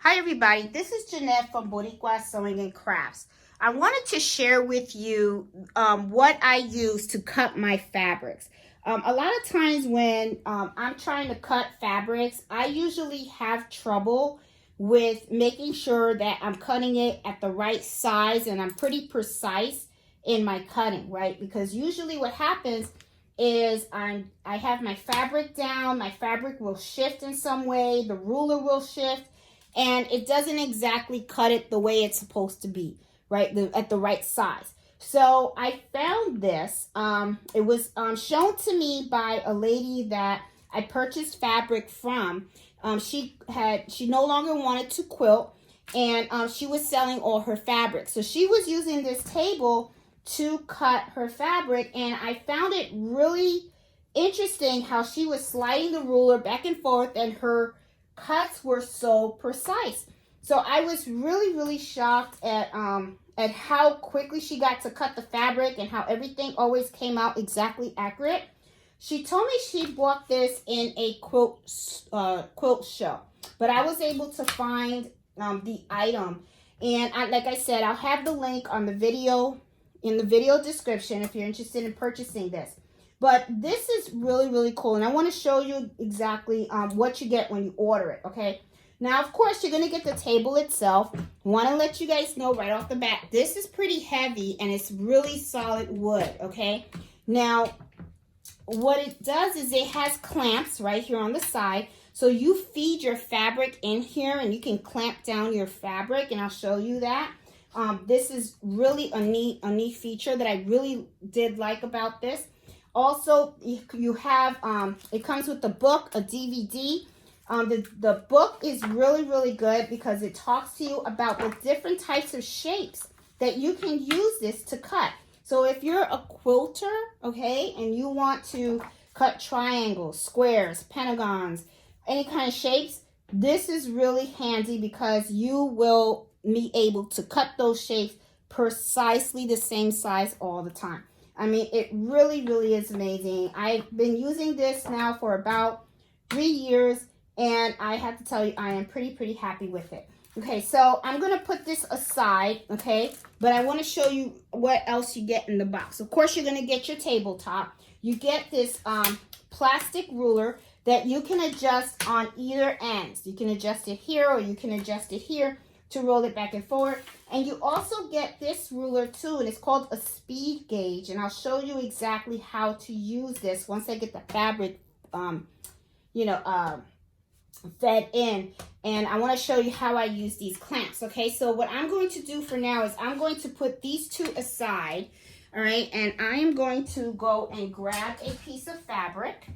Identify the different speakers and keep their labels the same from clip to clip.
Speaker 1: Hi everybody, this is Jeanette from Boricua Sewing and Crafts. I wanted to share with you what I use to cut my fabrics. A lot of times when I'm trying to cut fabrics, I usually have trouble with making sure that I'm cutting it at the right size and I'm pretty precise in my cutting, right? Because usually what happens is I have my fabric down, my fabric will shift in some way, the ruler will shift, and it doesn't exactly cut it the way it's supposed to be, right? At the right size. So I found this. It was shown to me by a lady that I purchased fabric from. She no longer wanted to quilt, and she was selling all her fabric. So she was using this table to cut her fabric, and I found it really interesting how she was sliding the ruler back and forth, and her cuts were so precise. So I was really shocked at how quickly she got to cut the fabric and how everything always came out exactly accurate. She told me she bought this in a quilt show, but I was able to find the item, and like I said, I'll have the link on the video in the video description if you're interested in purchasing this. But this is really cool, and I want to show you exactly what you get when you order it, okay? Now, of course, you're going to get the table itself. Want to let you guys know right off the bat, this is pretty heavy, and it's really solid wood, okay? Now, what it does is it has clamps right here on the side, so you feed your fabric in here, and you can clamp down your fabric, and I'll show you that. This is really a neat feature that I really did like about this. Also, you have, it comes with a book, a DVD. The book is really good because it talks to you about the different types of shapes that you can use this to cut. So if you're a quilter, okay, and you want to cut triangles, squares, pentagons, any kind of shapes, this is really handy because you will be able to cut those shapes precisely the same size all the time. I mean, it really is amazing. I've been using this now for about 3 years, and I have to tell you, I am pretty happy with it. Okay, so I'm going to put this aside, okay? But I want to show you what else you get in the box. Of course, you're going to get your tabletop. You get this plastic ruler that you can adjust on either ends. You can adjust it here or you can adjust it here to roll it back and forward. And you also get this ruler too, and it's called a speed gauge, and I'll show you exactly how to use this once I get the fabric fed in, and I want to show you how I use these clamps. Okay, so what I'm going to do for now is I'm going to put these two aside, all right, and I am going to go and grab a piece of fabric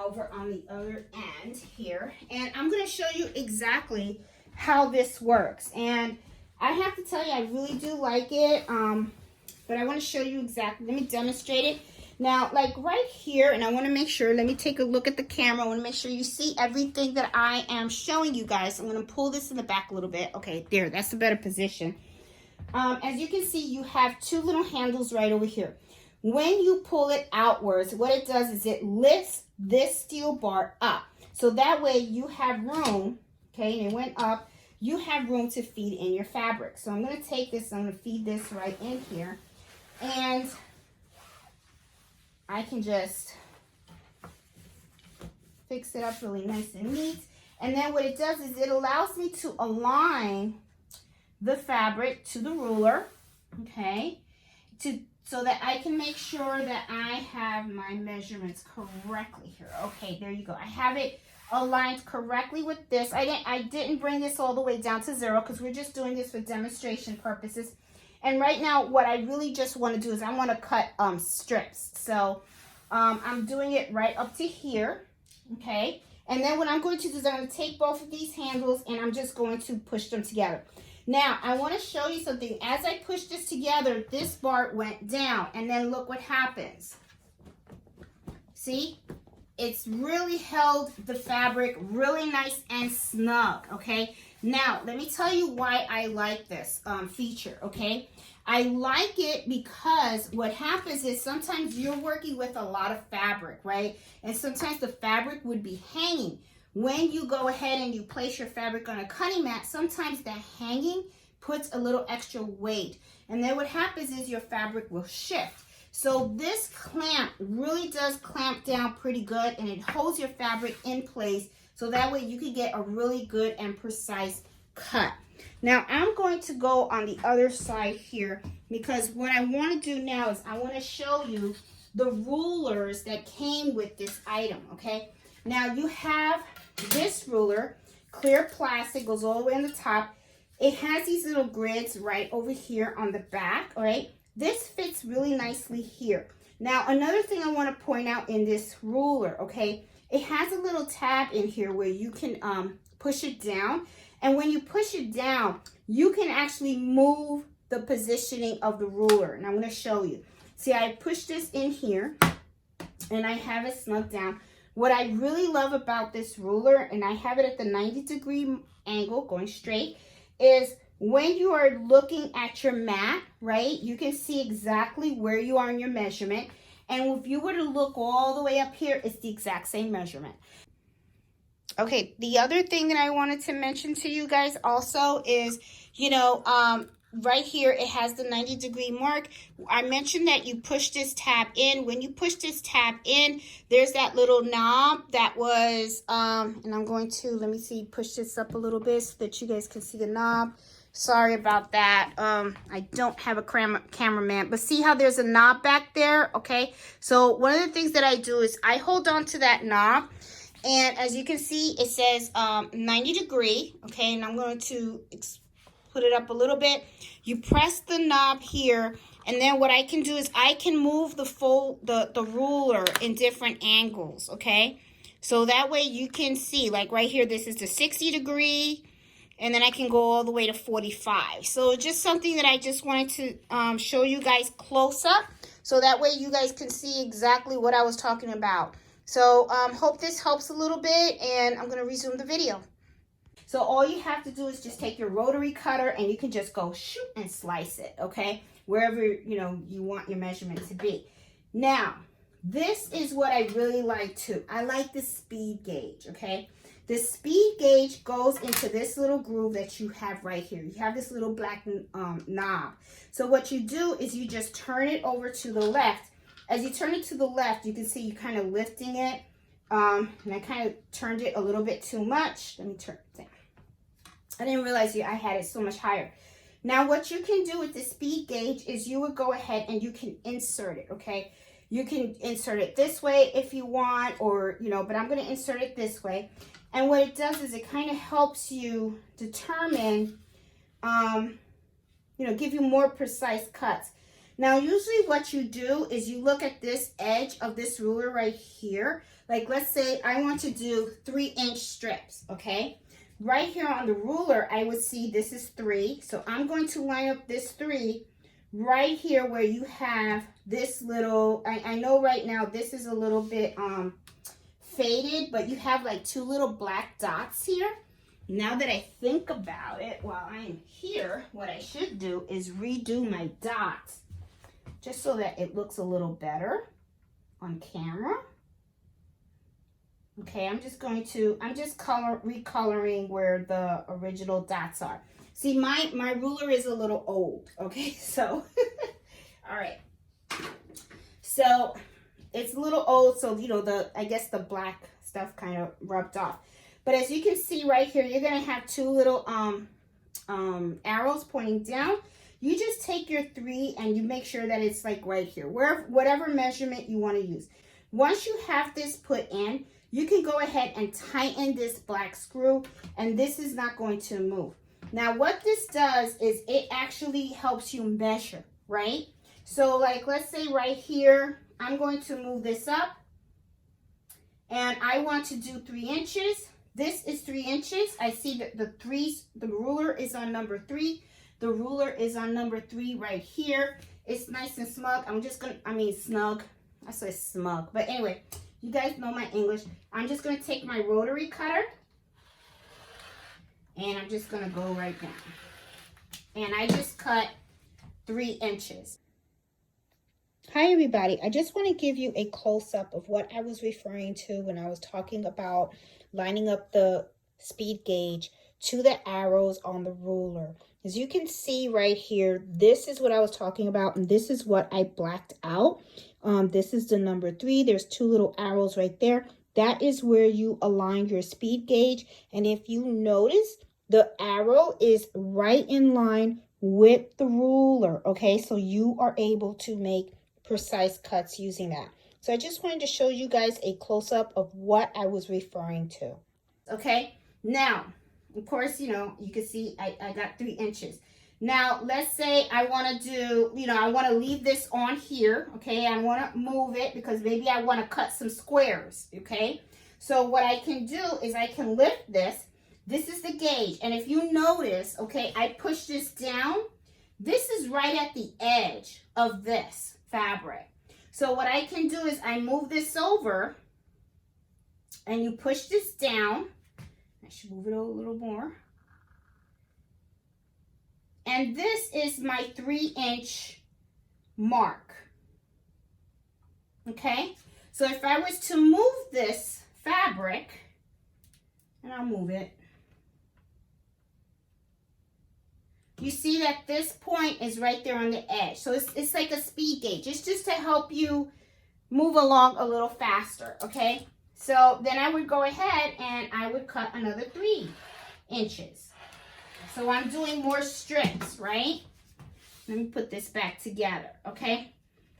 Speaker 1: over on the other end here, and I'm going to show you exactly how this works. And I have to tell you, I really do like it, but I want to show you exactly. Let me demonstrate it. Now, like right here, and I want to make sure, let me take a look at the camera. I want to make sure you see everything that I am showing you guys. I'm going to pull this in the back a little bit. Okay, there, that's a better position. As you can see, you have two little handles right over here. When you pull it outwards, what it does is it lifts this steel bar up. So that way you have room, okay, and it went up. You have room to feed in your fabric. So I'm going to take this, I'm going to feed this right in here. And I can just fix it up really nice and neat. And then what it does is it allows me to align the fabric to the ruler, okay, so that I can make sure that I have my measurements correctly here. Okay, there you go. I have it aligned correctly with this. I didn't bring this all the way down to 0 because we're just doing this for demonstration purposes. And right now, what I really just want to do is I want to cut strips. So I'm doing it right up to here, okay? And then what I'm going to do is I'm going to take both of these handles and I'm just going to push them together. Now, I want to show you something. As I push this together, this bar went down. And then look what happens. See? It's really held the fabric really nice and snug, okay? Now, let me tell you why I like this feature, okay? I like it because what happens is sometimes you're working with a lot of fabric, right? And sometimes the fabric would be hanging. when you go ahead and you place your fabric on a cutting mat, sometimes the hanging puts a little extra weight. And then what happens is your fabric will shift. So this clamp really does clamp down pretty good, and it holds your fabric in place so that way you can get a really good and precise cut. Now I'm going to go on the other side here, because what I want to do now is I want to show you the rulers that came with this item, okay? Now you have this ruler, clear plastic, goes all the way on the top. It has these little grids right over here on the back, all right? This fits really nicely here. Now, another thing I want to point out in this ruler, okay, it has a little tab in here where you can push it down. And when you push it down, you can actually move the positioning of the ruler. And I'm going to show you. See, I push this in here and I have it snug down. What I really love about this ruler, and I have it at the 90-degree angle going straight, is when you are looking at your mat, right, you can see exactly where you are in your measurement. And if you were to look all the way up here, it's the exact same measurement. Okay, the other thing that I wanted to mention to you guys also is, right here, it has the 90-degree mark. I mentioned that you push this tab in. When you push this tab in, there's that little knob that was, and I'm going to, let me see, push this up a little bit so that you guys can see the knob. Sorry about that. I don't have a cameraman, but see how there's a knob back there, okay? So one of the things that I do is I hold on to that knob, and as you can see, it says 90-degree, okay? And I'm going to put it up a little bit. You press the knob here, and then what I can do is I can move the ruler in different angles, okay? So that way you can see, like right here, this is the 60-degree, and then I can go all the way to 45. So just something that I just wanted to show you guys close up, so that way you guys can see exactly what I was talking about. So hope this helps a little bit, and I'm going to resume the video. So all you have to do is just take your rotary cutter, and you can just go shoot and slice it, okay? Wherever, you want your measurement to be. Now, this is what I really like too. I like the speed gauge, okay? The speed gauge goes into this little groove that you have right here. You have this little black knob. So what you do is you just turn it over to the left. As you turn it to the left, you can see you kind of lifting it. And I kind of turned it a little bit too much. Let me turn it down. I didn't realize I had it so much higher. Now what you can do with the speed gauge is you would go ahead and you can insert it, okay? You can insert it this way if you want, or, but I'm going to insert it this way. And what it does is it kind of helps you determine, give you more precise cuts. Now, usually what you do is you look at this edge of this ruler right here. Like, let's say I want to do 3-inch strips, okay? Right here on the ruler, I would see this is 3. So I'm going to line up this 3 right here where you have this little, I know right now this is a little bit faded, but you have like 2 little black dots here. Now that I think about it, while I'm here, what I should do is redo my dots just so that it looks a little better on camera. Okay, I'm just recoloring where the original dots are. See, my ruler is a little old, okay? So, all right. So, it's a little old, so, I guess the black stuff kind of rubbed off. But as you can see right here, you're going to have 2 little arrows pointing down. You just take your 3 and you make sure that it's like right here, whatever measurement you want to use. Once you have this put in, you can go ahead and tighten this black screw, and this is not going to move. Now, what this does is it actually helps you measure, right? So, like, let's say right here, I'm going to move this up, and I want to do 3 inches. This is 3 inches. I see that the ruler is on number 3. The ruler is on number 3 right here. It's nice and snug. Snug. I say smug. But anyway, you guys know my English. I'm just going to take my rotary cutter, and I'm just going to go right down. And I just cut 3 inches. Hi, everybody. I just want to give you a close-up of what I was referring to when I was talking about lining up the speed gauge to the arrows on the ruler. As you can see right here, this is what I was talking about, and this is what I blacked out. This is the number 3. There's 2 little arrows right there. That is where you align your speed gauge. And if you notice, the arrow is right in line with the ruler, okay? So you are able to make precise cuts using that. So I just wanted to show you guys a close-up of what I was referring to. Okay, now, of course, you know, you can see I got 3 inches. Now, let's say I want to do, you know, I want to leave this on here, okay? I want to move it because maybe I want to cut some squares, okay? So what I can do is I can lift this. This is the gauge. And if you notice, okay, I push this down. This is right at the edge of this fabric. So what I can do is I move this over and you push this down. I should move it a little more. And this is my 3-inch mark. Okay? So if I was to move this fabric, and I'll move it, you see that this point is right there on the edge. So it's like a speed gauge. It's just to help you move along a little faster, okay? So then I would go ahead and I would cut another 3 inches. So I'm doing more strips, right? Let me put this back together, okay?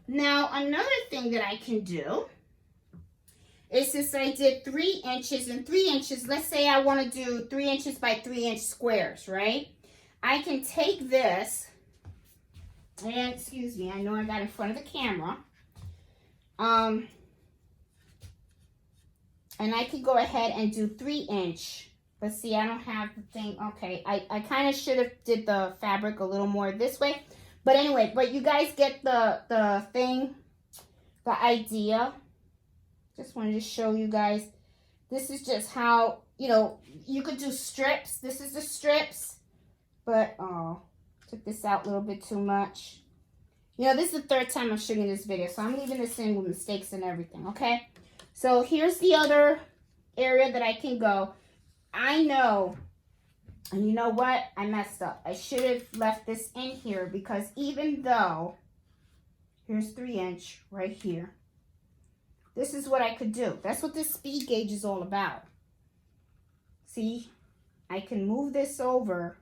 Speaker 1: Now, another thing that I can do is, since I did 3 inches and 3 inches, let's say I want to do 3 inches by 3 inch squares, right? I can take this, and excuse me, I know I got in front of the camera, and I could go ahead and do 3-inch. But see, I don't have the thing. Okay, I kind of should have did the fabric a little more this way. But anyway, but you guys get the thing, the idea. Just wanted to show you guys. This is just how, you know, you could do strips. This is the strips. But, oh, took this out a little bit too much. You know, this is the 3rd time I'm shooting this video. So I'm leaving this in with mistakes and everything, okay? So here's the other area that I can go. I know, and you know what? I messed up. I should have left this in here because even though, here's 3-inch right here. This is what I could do. That's what this speed gauge is all about. See, I can move this over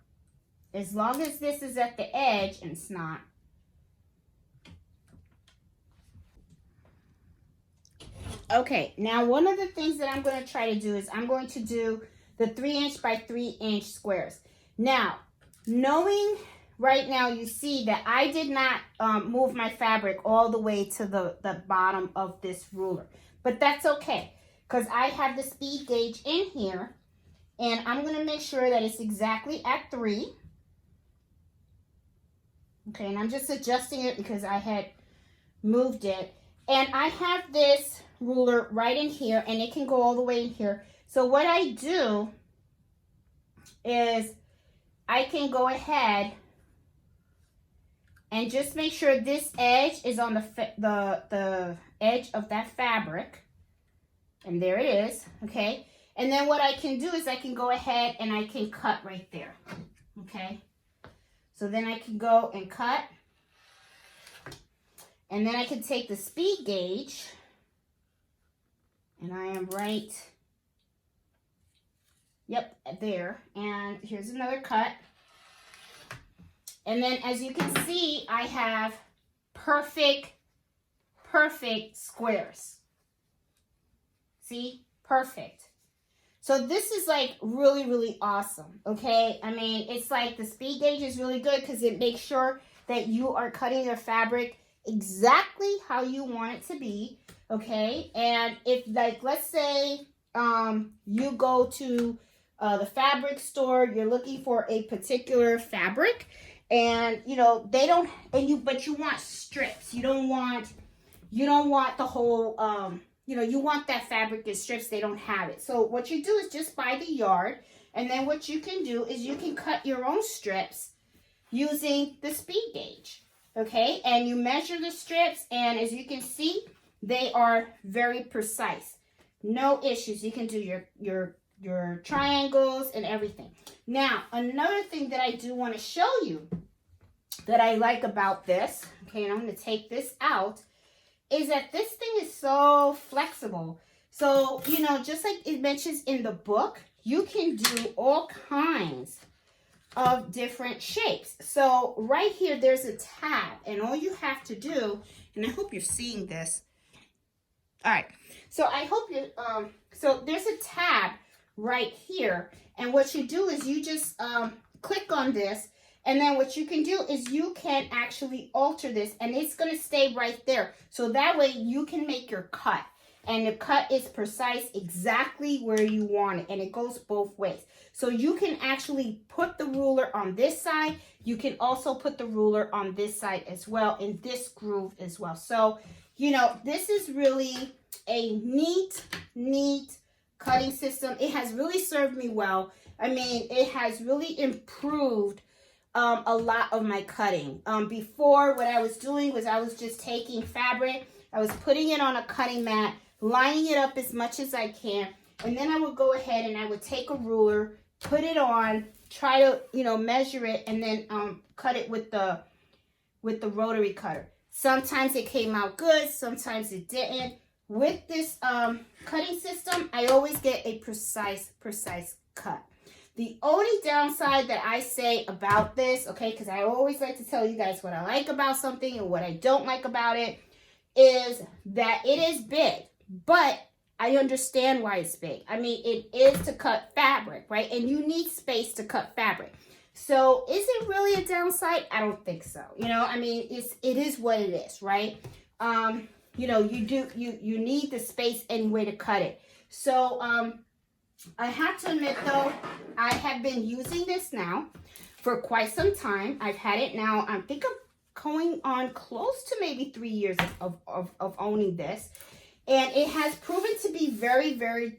Speaker 1: as long as this is at the edge, and it's not. Okay, now one of the things that I'm going to try to do is I'm going to do the 3-inch by 3-inch squares. Now, knowing right now, you see that I did not move my fabric all the way to the bottom of this ruler. But that's okay, because I have the speed gauge in here, and I'm going to make sure that it's exactly at 3. Okay, and I'm just adjusting it because I had moved it. And I have this ruler right in here, and it can go all the way in here. So what I do is I can go ahead and just make sure this edge is on the edge of that fabric. And there it is, okay? And then what I can do is I can go ahead and I can cut right there, okay? So then I can go and cut. And then I can take the speed gauge, and I am right, yep, there. And here's another cut. And then as you can see, I have perfect squares. See? Perfect. So this is like really awesome, okay? I mean, it's like the speed gauge is really good because it makes sure that you are cutting your fabric exactly how you want it to be, okay? And if, like, let's say you go to the fabric store, you're looking for a particular fabric, and you know they don't, but you want strips. You don't want the whole you know, you want that fabric in strips. They don't have it. So what you do is just buy the yard, and then what you can do is you can cut your own strips using the speed gauge. Okay, and you measure the strips, and as you can see, they are very precise. No issues. You can do your triangles and everything. Now, another thing that I do want to show you that I like about this, okay, and I'm going to take this out, is that this thing is so flexible. So, you know, just like it mentions in the book, you can do all kinds of different shapes. So right here, there's a tab, and all you have to do, and I hope you're seeing this. All right, so I hope you, so there's a tab right here, and what you do is you just click on this, and then what you can do is you can actually alter this, and it's going to stay right there. So that way you can make your cut, and the cut is precise exactly where you want it, and it goes both ways. So you can actually put the ruler on this side. You can also put the ruler on this side as well, in this groove as well. So, you know, this is really a neat cutting system. It has really served me well. I mean, it has really improved a lot of my cutting. Before, what I was doing was I was just taking fabric, I was putting it on a cutting mat, lining it up as much as I can, and then I would go ahead and I would take a ruler, put it on, try to, you know, measure it, and then cut it with the rotary cutter. Sometimes it came out good, sometimes it didn't. With this cutting system, I always get a precise cut. The only downside that I say about this, okay, because I always like to tell you guys what I like about something and what I don't like about it, is that it is big, but I understand why it's big. I mean, it is to cut fabric, right? And you need space to cut fabric. So is it really a downside? I don't think so. You know, I mean, it is what it is, right? You know, you need the space anyway to cut it. So I have to admit though, I have been using this now for quite some time. I've had it now, I think I'm going on close to maybe 3 years of owning this. And it has proven to be very, very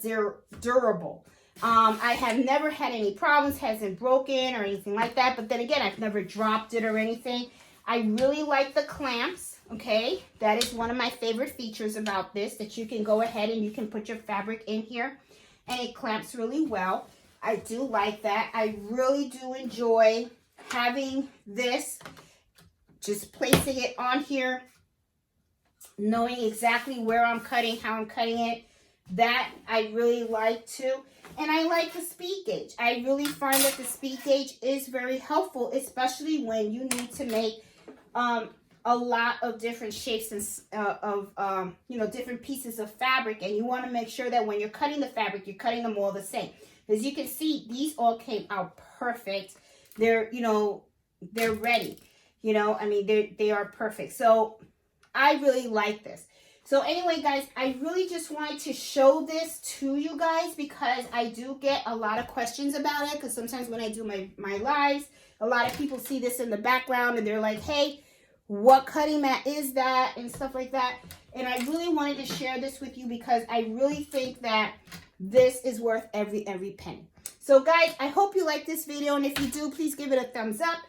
Speaker 1: durable. I have never had any problems, hasn't broken or anything like that. But then again, I've never dropped it or anything. I really like the clamps, okay? That is one of my favorite features about this, that you can go ahead and you can put your fabric in here and it clamps really well. I do like that. I really do enjoy having this, just placing it on here, knowing exactly where I'm cutting, how I'm cutting it. That I really like too. And I like the speed gauge. I really find that the speed gauge is very helpful, especially when you need to make a lot of different shapes and you know, different pieces of fabric, and you want to make sure that when you're cutting the fabric, you're cutting them all the same. As you can see, these all came out perfect. They're, you know, they're ready. You know, I mean, they are perfect. So I really like this. So anyway, guys, I really just wanted to show this to you guys because I do get a lot of questions about it, because sometimes when I do my lives, a lot of people see this in the background and they're like, hey, what cutting mat is that and stuff like that. And I really wanted to share this with you because I really think that this is worth every penny. So guys, I hope you like this video, and if you do, please give it a thumbs up.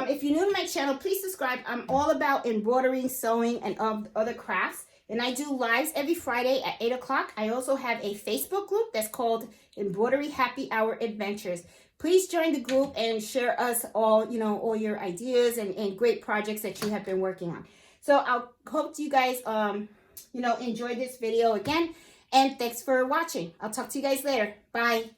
Speaker 1: If you're new to my channel, please subscribe. I'm all about embroidering, sewing, and other crafts. And I do lives every Friday at 8 o'clock. I also have a Facebook group that's called Embroidery Happy Hour Adventures. Please join the group and share us all, you know, all your ideas and great projects that you have been working on. So I hope you guys, you know, enjoy this video again. And thanks for watching. I'll talk to you guys later. Bye.